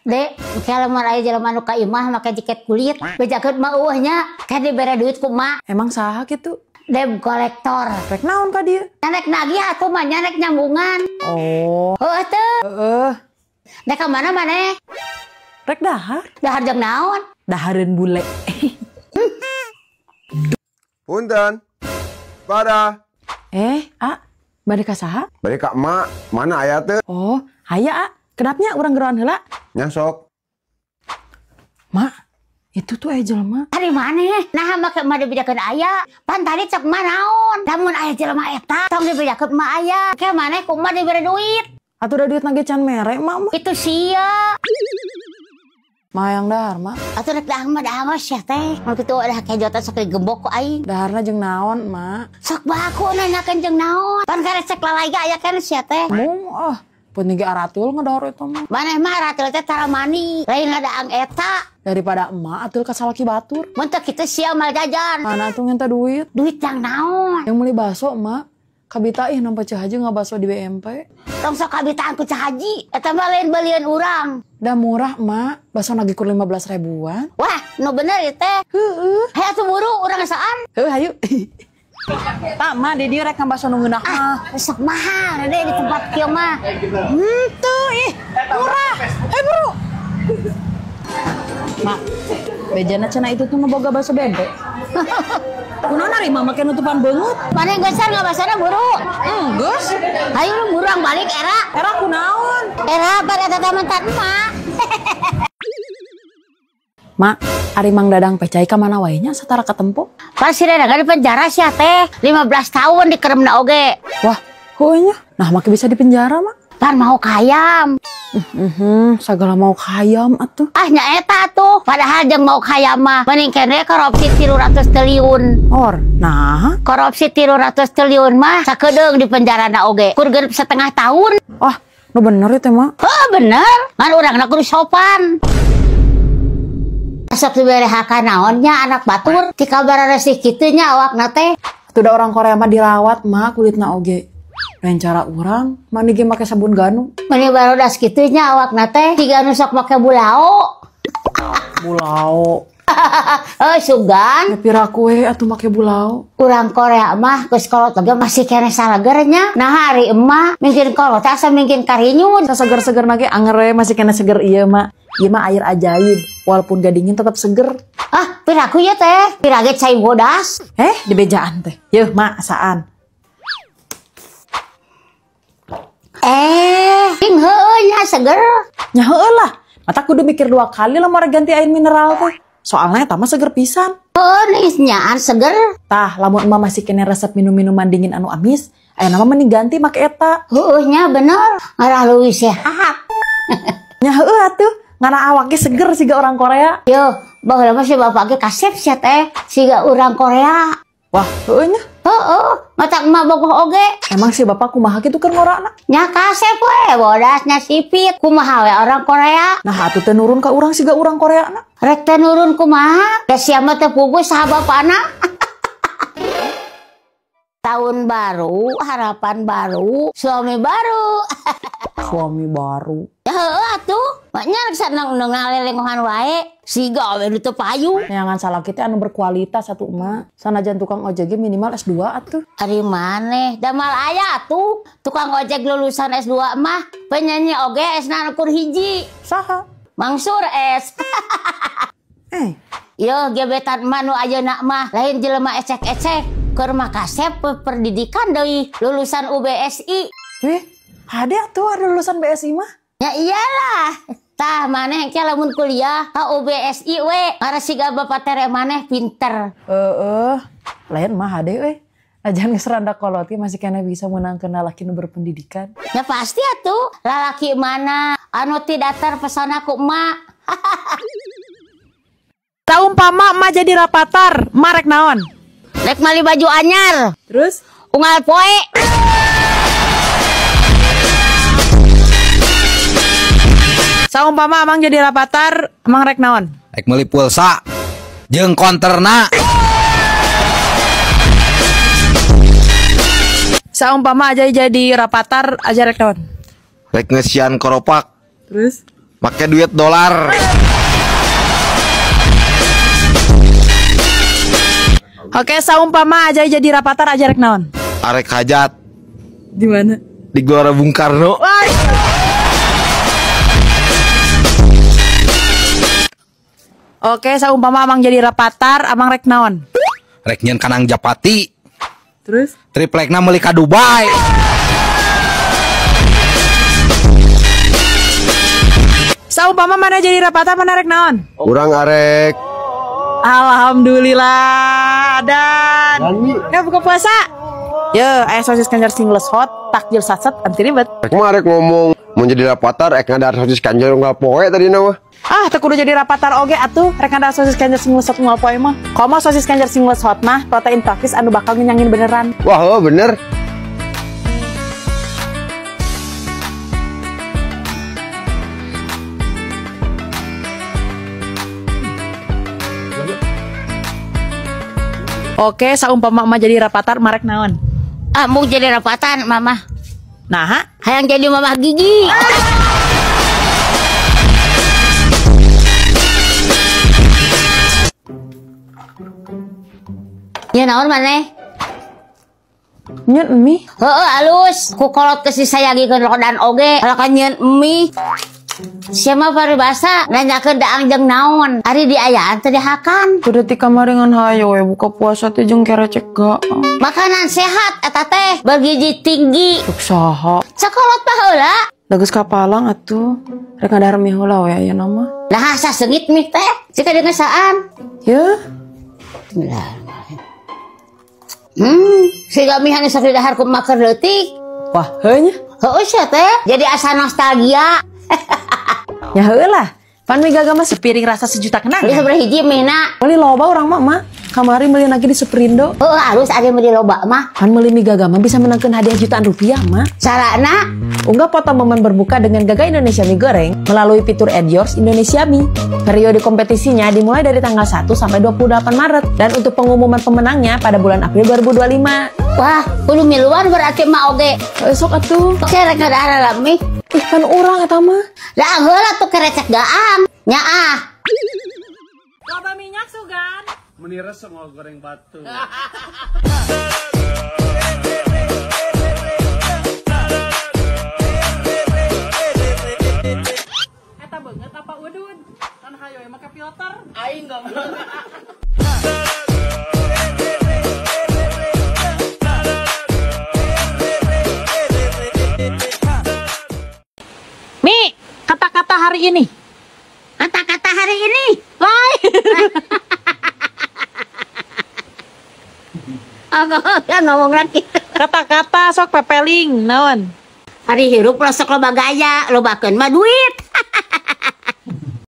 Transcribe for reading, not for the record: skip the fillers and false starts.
Dek, kalau mau aya jelema nu ka imah make jaket kulit, bejakeun mah eueuhnya, kan dibere duit ku mak. Emang saha kitu? Debt kolektor. Rek naon ka dieu? Nanek nagih atuh mah nanek nyambungan. Oh. Heueuh teu. Heeh. Dek ka mana maneh? Rek dahar. Dahar jeung naon? Dahareun bule. Punten. Pada. Bade ka saha? Bade ka emak. Mana aya teu? Oh, aya Kenapnya urang geroan heula? Nyasok. Mak, itu tuh aya jelema. Ari maneh? Nah make mah dibedakeun aya. Pan tadi cek mah naon? Lamun aya jelema eta, tong dibedakeun mah aya. Ke maneh ku mah dibere duit. Atuh da duit nage can mere mak. Itu sia. Mayang dahar, mak. Atuh rek dahar mah sia teh. Mun kitu udah kejotan sok gembok ku aing. Daharna jeung naon, mak? Sok baku nanyakeun jeung naon. Pan karecek lalai aya kan sia teh. Pun tinggi aratul ngedahar itu mah. Maneh mah aratul teh tara mani. Lain ngadaang eta. Daripada emak atul ka salaki batur. Mun teu kitu sia mal jajan. Mana tuh ngenta duit? Duit yang naon? Yang beli bakso, emak. Kabita ih nampak Cahaji ngabaso di BMP. Tong sok kabitaan ku Cahaji. Eta mah lain belian urang. Dah murah, emak. Bakso nagi kur 15 ribuan. Wah, nu bener ieu teh. Heeh. Hayu atuh buru urang saan? Hayu. Tak, mak, di dieu rek ngambas nu ngeunah mah. Sok mahal deh di tempat kieu mah. Tuh, murah. Buru. Mak, bejana cenah itu tuh boga bakso bebek. Kunaon ari mah make nutupan beungut? Maneh geusar ngabasana buru. Geus. Hayu lu burang balik era. Era kunaon? Era bar eta tamentan emak. Mak, ari Mang Dadang pecai ka mana wae nya satara katempo? Pas si Dadang di penjara sia teh 15 tahun dikeremna oge. Wah, heueuh nya. Nah, make bisa di penjara, Mak. Pan mau kayam. Sagala mau kayam atuh. Ah nya eta tuh. Padahal jeung mau kayam mah mending kene korupsi 300 triliun. Nah, korupsi 300 triliun mah sakedeung di penjarana oge. Kur genep setengah tahun. Wah, nu bener itu, Mak. Oh, bener. Ngan urangna kudu sopan. Sok dibere haka naonnya anak batur ti kabar resih kitu nya awakna teh. Atuh da orang Korea mah dirawat, Mak, kulitna oge. Lain cara urang mandi ge make sabun ganu. Mani barodas kitu nya awakna teh tiga nu sok make bulao. Bulao. Sugan. Pira kue atuh make bulao. Urang Korea mah geus kolot oge masih kene salagernya. Nah hari emah mungkin kolot asa mungkin karinyun. Saseger-seger nage anger masih kena seger ieu, Mak. Ieu mah air ajaib. Walaupun gak dingin tetap seger. Ah, piraku ya teh. Pirage cai bodas. Di bejaan teh. Yeuh, Mak, asaan. Ping heueuh nya seger. Nya heueuh lah. Mata kudu mikir 2 kali lah mau ganti air mineral teh. Soalnya eta mah seger pisan. Nis nyaan seger. Tah, lamun emak masih kena resep minum-minuman dingin anu amis, aya nama mending ganti make eta. Heueuh nya bener. Ngarah leuwih sehat. Nya heueuh atuh. Ngana awake seger siga orang Korea. Yo, baheula mah si bapak ge kasep sia teh siga urang Korea. Wah, heueuh nya. Heueuh, matak emak bogoh oge. Emang si bapak kumaha kitu keur ngorana? Nya kasep we, bodasnya sipit. Kumaha we orang Korea? Nah, atuh teh nurun ka urang siga urang Koreana. Rek teh nurun kumaha? Da sia mah teh puguh saha bapana. Tahun baru, harapan baru, suami baru. Suami baru. Ya heueuh atuh. Maknya rek sanang ngalelengohan wae. Siga we teu payu. Neangan salah kita anu berkualitas atuh emak. Sanajan tukang ojek ge minimal S2 atuh. Ari maneh, da mal aya atuh. Tukang ojek lulusan S2 mah penyanyi oge S-na kur hiji. Saha? Mangsur S. Yo gebetan mah nu ayeuna mah lain jelema ecek-ecek. Keur mah kasep pendidikan deui lulusan UBSI. Hade atuh ada lulusan BSI mah. Ya iyalah. Tah maneh ke lamun kuliah ka UBSI we. Ngara siga bapak tere maneh pinter. Lain mah hade we. Ajan geus randa kolot masih kena bisa menangkeun lalaki nu berpendidikan. Ya pasti atuh. Lalaki mana anu ti datar pesona ku emak. Saumpama emak jadi rapatar, emak rek naon? Rek mali baju anyar. Terus unggal poe. Saumpama amang jadi rapatar, emang rek naon? Rek meuli pulsa jeung konterna. Saumpama aja jadi rapatar aja rek naon? Rek ngesian koropak. Terus Make duit dolar. Oke, saumpama aja jadi rapatar aja rek naon? Arek hajat Di mana? di Gelora Bung Karno. Oke, saumpama amang jadi rapatar, amang rek naon? Rek nyen kanang Japati. Terus? Triplekna meuli ka Dubai. Saumpama mana jadi rapatar, mana rek naon? Urang arek. Alhamdulillah. Dan buka puasa. Yo, aya sosis kanjar singles hot, takjil satset anti ribet. Rek mah arek ngomong mau jadi rapatar ek ngadar sosis kanjur nggak poe tadi nama. Ah, teu kudu jadi rapatar oge atuh, rek ada sosis kanjar singles hot moal poe mah. Komo sosis kanjar singles hot mah protein praktis anu bakal ngenyangin beneran. Wah, bener. Oke, saumpama mah jadi rapatar marek naon? Mau jadi rapatan mama. Nah, Hayang jadi mama gigi. Ya naon maneh? nyeun mie. Heeh alus. Ku kolot ke si sayagikeun rodan oge. Kalau kan nyeun mie. Siapa paribasa nanyakeun daang jeung naon. Ari diayaan teh dihakan. Kudu ti kamari ngan hayo we buka puasa teh jeung kere cek gaang. Makanan sehat eta teh bergizi tinggi. Cuk saha? Sakolot mah heula. Dageus kapalang atuh. Rek ngadahar mie heula we aya nama. Lah asa seungit mie teh. Cika dengesaan. Yeuh. Si gami hanya sakit dahar ku maker leutik. Wah, heunya. Heuh sia teh. Jadi asa nostalgia. Ya heulah. Pan mie gaga mah sepiring rasa sejuta kenang. Beli sabaraha hiji mihna. Meuli loba urang mah. Kamari meuli lagi di Superindo. Heuh alus ade meuli loba mah. Pan meuli mie gaga mah bisa menangkeun hadiah jutaan rupiah mah. Carana Unggah foto momen berbuka dengan Gaga Indonesia Mie Goreng melalui fitur Add Yours Indonesia Mie. Periode kompetisinya dimulai dari tanggal 1 sampai 28 Maret dan untuk pengumuman pemenangnya pada bulan April 2025. wah kudu miluan berarti mah oge. Esok atuh. Oke rek ngadahar lami. Ih kan urang eta mah. Lah heula tuh kerecek gaang. Nyaah. Loba minyak sugan. Meniras sama goreng batu. Eta banget apa udun? Kan hayo make filter. Aing enggak. Mi, kata-kata hari ini. Kata-kata hari ini. Aku kan ngomong lagi. Kata-kata sok pepeling naon? Hari hirup lo sok loba gaya, lobakeun mah duit.